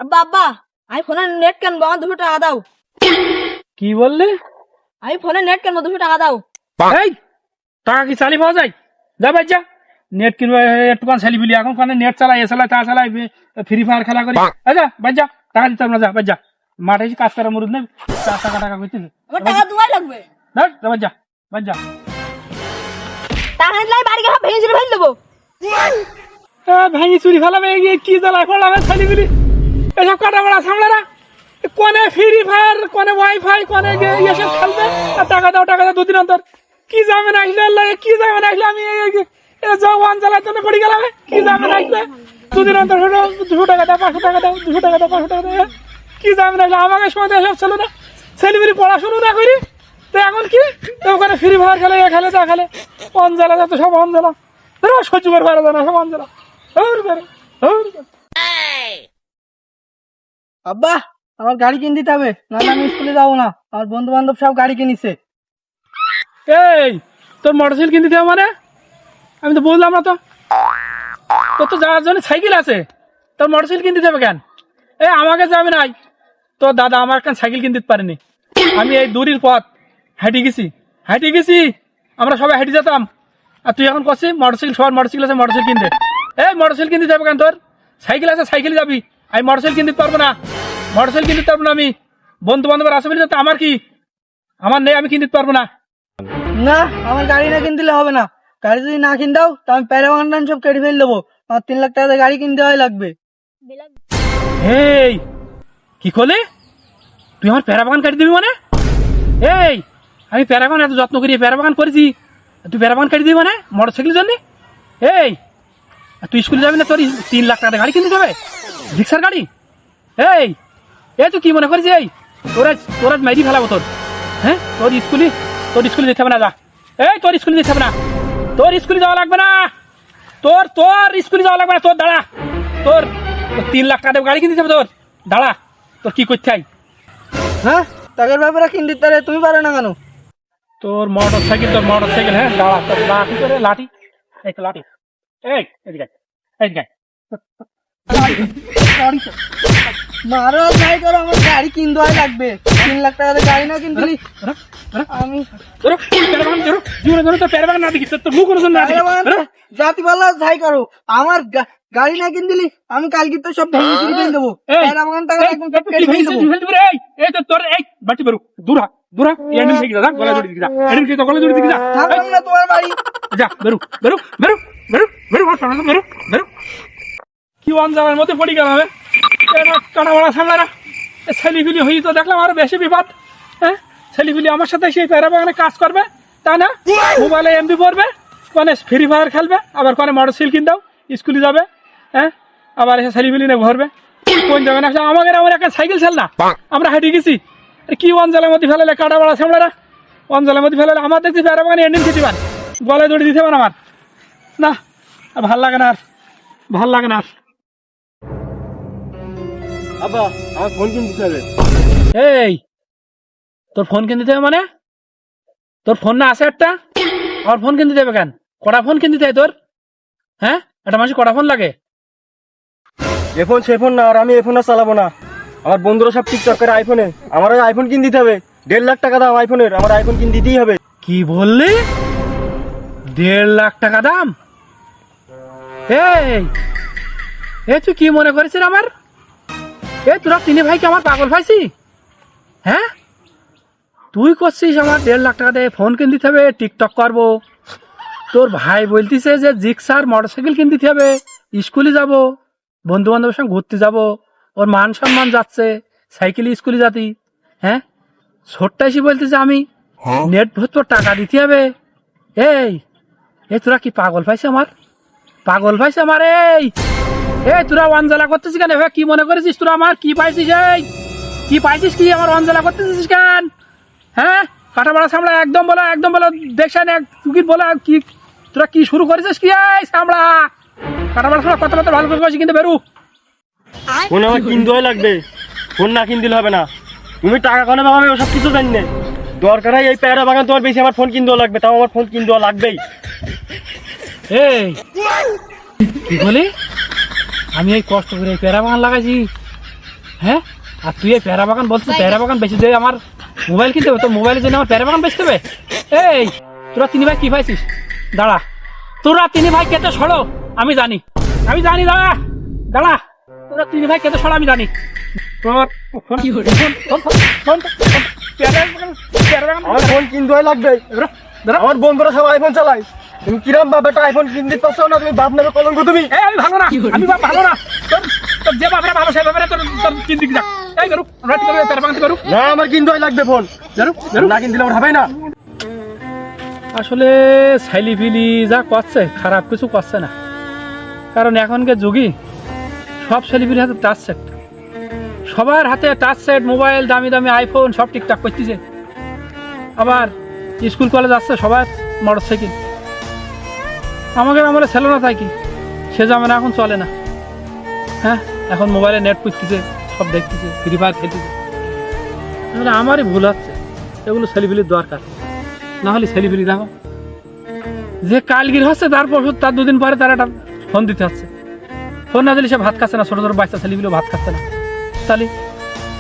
আব্বা আব্বা আমি ফোনে নেট কিনবো, আমার 200 টাকা দাও। কি বললি? আমি ফোনে নেট কিনবো, 200 টাকা দাও। এই টাকা কি চালি পাওয়া যায়? যা ভাই যা, নেট কিনবো একটুখান ছেলি ফেলি, এখন কানে নেট চালাই, এ চালাই, তা চালাই, ফ্রি ফায়ার খেলা করি। যা ভাই যা, টাকা দিতে হবে না, যা ভাই যা, মাঠে এসে কাজ করা মরুদ নেই, টাকা টাকা করতেছে। আমার টাকা দুয়াই লাগবে। ভাই যা ভাই যা। টাকা নিলে আমি বাড়ি গিয়ে সব ভেঙে চুরে ফেলে দেবো। ভেঙে চুরি ফেলাবে, কি জ্বালা করলাম ছেলি ফেলি, এসব কাটা মারা সামলারা, কোনে ফ্রি ফায়ার, কোনে ওয়াইফাই, কোনে এসব খেলবে, আর টাকা দাও 2 দিন অন্তর। কি যাবে না আসলে আল্লাহ, কি যাবে না আসলে আমি ওয়ান জ্বালার জন্য পড়ে গেলাম। কি যাবে না আসলে 2 দিন অন্তর 200 টাকা দাও, 500 টাকা দাও, 200 টাকা দাও, 500 টাকা দাও। কি যাবে না আসলে, আমাকে সময় এসব ছিল না, ছেলেমেয়ে পড়াশুনো না করি, তো এখন কি ওখানে ফ্রি ফায়ার খেলে, এ খেলে, তা খেলে, অন জ্বালা যাতো, সব অন জ্বালা, সহ্য করে পারা যায় না, সব অন জ্বালা। আব্বা আমার গাড়ি কিনে দিতে হবে, নাহলে আমি স্কুলে যাবো না। আমার বন্ধু বান্ধব সব গাড়ি কিনেছে। এই তোর মোটরসাইকেল কিনতে দিতে হবে মানে? আমি তো বললাম না তো, তোর তো যাওয়ার জন্য সাইকেল আছে, তোর মোটরসাইকেল কিনতে দেবে কেন? আমাকে যাবে নাই, তোর দাদা আমার কেন সাইকেল কিনতে দিতে পারেনি। আমি এই দূরের পথ হেঁটে গেছি, আমরা সবাই হেঁটে যেতাম, আর তুই এখন করছিস মোটরসাইকেল, সবার মোটরসাইকেল আছে, মোটরসাইকেল কিনতে। মোটরসাইকেল কিনতে যাবে কেন? তোর সাইকেল আছে, সাইকেলে যাবি, আমি মোটরসাইকেল কিনতে পারবো না, মোটরসাইকেল কিনতে পারবো না। আমি বন্ধু বান্ধবের আছে বলে তো আমার কি, আমার নেই, আমি কিনতে পারবো না। না আমার গাড়ি না কিনে দিলে হবে না। গাড়ি যদি না কিনে দাও তো আমি প্যারাগন সব কেটে ফেলে দেবো। আমার 3 লাখ টাকা গাড়ি কিনতে হয় লাগবে। এই কি করলে? তুই আমার প্যারাবাগান কাটি দিবি মানে? এই আমি প্যারাবাগান এত যত্ন করি, প্যারাবাগান করেছি, তুই প্যারাবাগান কাটি দিবি মানে মোটরসাইকেলের জন্য? এই তুই স্কুলে যাবি না, তোর 3 লাখ টাকা গাড়ি কিনতে যাবে, রিক্সার গাড়ি? এই তুই কি মনে করিস? এই তোরা মেরি ফেলাবো তোর। হ্যাঁ তোর স্কুলে যেতে হবে না, যা। তোর স্কুলে যেতে হবে না, তোর স্কুলে যাওয়া লাগবে না, তোর স্কুলে যাওয়া লাগবে না, তোর দাঁড়া, তোর 3 লাখ টাকা গাড়ি কিনতে হবে, তোর দাঁড়া, তোর কি করতে চাই? হ্যাঁ টাকার ব্যাপারে কিনে দিতে পারে, তুমি পারো না কেন? তোর মোটর সাইকেল, হ্যাঁ দাঁড়া, তোর লাঠি করে লাঠি, এই তো লাঠি, এদিকে মারো যাই করো, আমার গাড়ি কিনতে হয় লাগবে। 3 লাখ টাকা গাড়ি না কিনতে আমি জাতি বলা যাই করো, আমার গাড়ি না কিন দিলি আমি কালকে তো সব ভেঙে চুরি করে দেবো। প্যারাগন টাকা একদম সব কেটে ফেলে দেবো। থাকলাম না তোমার বাড়ি। কি অঞ্চলের মধ্যে পড়ে গেল হবে, কাটা মারা সামলারা, ছেলিফিলি হয়ে তো দেখলাম আরো বেশি বিপদ। হ্যাঁ ছেলিফিলি আমার সাথে সেই প্যারাবাগানে কাজ করবে, তাই না? মোবাইলে এমবি পড়বে, মানে ফ্রি ফায়ার খেলবে, আবার কোনো মোটরসাইকেল কিনতেও স্কুলে যাবে। হ্যাঁ আবার এসে ছেলিফিলি নিয়ে ঘুরবে, কোন যাবে না? আমাদের আমার একটা সাইকেল ছেল না, আমরা হেঁটে গেছি। কি অঞ্চলের মধ্যে ফেলালে কাটা মারা সামলারা, অঞ্চলের মধ্যে ফেলালে আমার দেখছি প্যারাবাগানে এন্ডিং খেতে পান, গলায় দড়ি দিতে পারেন আমার। না ভাল লাগে না, আর ভাল লাগে না। আব্বা আমার ফোন কিনতে হবে। এই তোর ফোন কিনতে দেবে মানে? তোর ফোন না আছে একটা, আমার ফোন কিনতে দেবে কেন? কটা ফোন কিনতে দেয় তোর? হ্যাঁ একটা মানুষ কটা ফোন লাগে? এ ফোন সে ফোন না, আর আমি এ ফোন আর চালাবো না। আমার বন্ধুরা সব টিকটক করে আইফোনে, আমার আইফোন কিনে দিতে হবে। 1.5 লাখ টাকা দাম আইফোনের, আমার আইফোন কিনে দিতেই হবে। কি বললি? 1.5 লাখ টাকা দাম? এই তুই কি মনে করেছিস আমার? তোরা 3 ভাইকে আমার পাগল পাইছি? হ্যাঁ তুই করছিস আমার 1.5 লাখ টাকা দিয়ে ফোন কিনে দিতে হবে, টিকটক করবো। তোর ভাই বলতিছে যে জিক্সার মোটরসাইকেল কিনে দিতে হবে, স্কুলে যাব, বন্ধু বান্ধবের সঙ্গে ঘুরতে যাব, ওর মান সম্মান যাচ্ছে, সাইকেলে স্কুলে যাতি। হ্যাঁ ছোট্ট এসে বলতেছে আমি নেট ভর্তি টাকা দিতে হবে। এই তোরা কি পাগল পাইছে আমার? পাগল পাইছে আমার? তোরা অঞ্জলা করতেছিস কেন? কি মনে করেছিস তোরা আমার? কি পাইছিস? কি পাইছিস? কি আমার অঞ্জলা করতেছিস কেন? হ্যাঁ কাটা বাড়া সামলা একদম বলো দেখছেন তুই বলো কি তোরা কি শুরু করেছিস? কি সামলা কাটা বাড়া সামলা কথা ভালো করে কিন্তু বেরু। ফোন আমার কিনতে হয় লাগবে, ফোন না কিন দিলে হবে না। তুমি টাকা কেন পাবে ওসব কিছু জানি না, দরকার হয় এই প্যারা বাগান তোমার বেশি আমার ফোন কিনতে লাগবে, তাও আমার ফোন কিনতে লাগবেই। কি বলি? আমি এই কষ্ট করে প্যারা বাগান লাগাইছি, হ্যাঁ, আর তুই এই পেয়ারা বাগান বলছিস, পেয়ারা বাগান বেশি দিয়ে আমার মোবাইল কিনতে হবে, তো মোবাইলের জন্য আমার পেয়ারা বাগান বেচতে হবে? এই তোরা তিন ভাই কি পাইছিস? দাঁড়া, তোরা তিন ভাই কেটে সরো, আমি জানি দাঁড়া দাঁড়া, তোরা তিন ভাই কেটে সরো, আমি জানি। আমার ফোন কিনতে হয় লাগবে। আমার বন্ধুরা সব আইফোন চালায়, তুমি কিরম ভাবে একটা আইফোন কিনতে পারছো না? তুমি বাপ নেবে কলঙ্ক তুমি। আমি ভালো না, আমি বাপ ভালো না, তোর যে বাপরা ভালো সে বাপরা তোর কিনতে যাক। এই করুক রাতি করে পেয়ারা বাগান করুক। না, আমার কিনতে হয় লাগবে ফোন। না কিনতে দিলে আমার হবে না। আসলে ছেলিপিলি যা করছে খারাপ কিছু করছে না, কারণ এখনকার যুগে সব ছেলিপিলির হাতে টাচ সেট, সবার হাতে টাচ সেট, মোবাইল, দামি দামি আইফোন, সব ঠিকঠাক করতেছে। আবার স্কুল কলেজ আসছে সবার মোটর সাইকেল। আমাদের আমলে ছিল না, তাই কি সে জামানা এখন চলে না। হ্যাঁ, এখন মোবাইলে নেট করতেছে, সব দেখতেছে, ফ্রি ফায়ার খেলতেছে। তাহলে আমারই ভুল হচ্ছে, এগুলো ছেলিপিলির দরকার, না হলে ছেলিপিলি দেখো যে কালগির হচ্ছে, তারপর তার দুদিন পরে তার একটা ফোন দিতে হচ্ছে। ফোন না দিলে সে ভাত খাচ্ছে না, ছোটো ছোটো বাচ্চা ছেলেগুলো ভাত খাচ্ছে না। তাহলে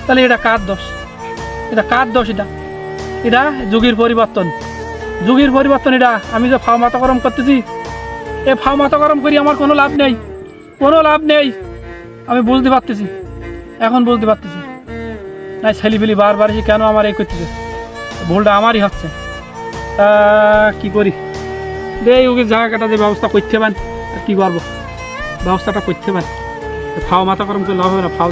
তাহলে এটা কার দোষ? এটা কার দোষ? এটা যুগের পরিবর্তন, যুগের পরিবর্তন। এটা আমি যে ফাও মাথা গরম করতেছি, এ ফাও মাথা গরম করি আমার কোনো লাভ নেই, কোনো লাভ নেই। আমি বুঝতে পারতেছি, এখন বুঝতে পারতেছি না ছেলেপিলি বারবার এসে কেন আমার এই করতেছে, ভুলটা আমারই হচ্ছে। তা কী করি? দে ওকে জায়গাটা যে ব্যবস্থা করতে পারেন, আর কী করবো, ব্যবস্থাটা করতে পারেন। ফাও মাথা গরম করলে হবে না, ফাও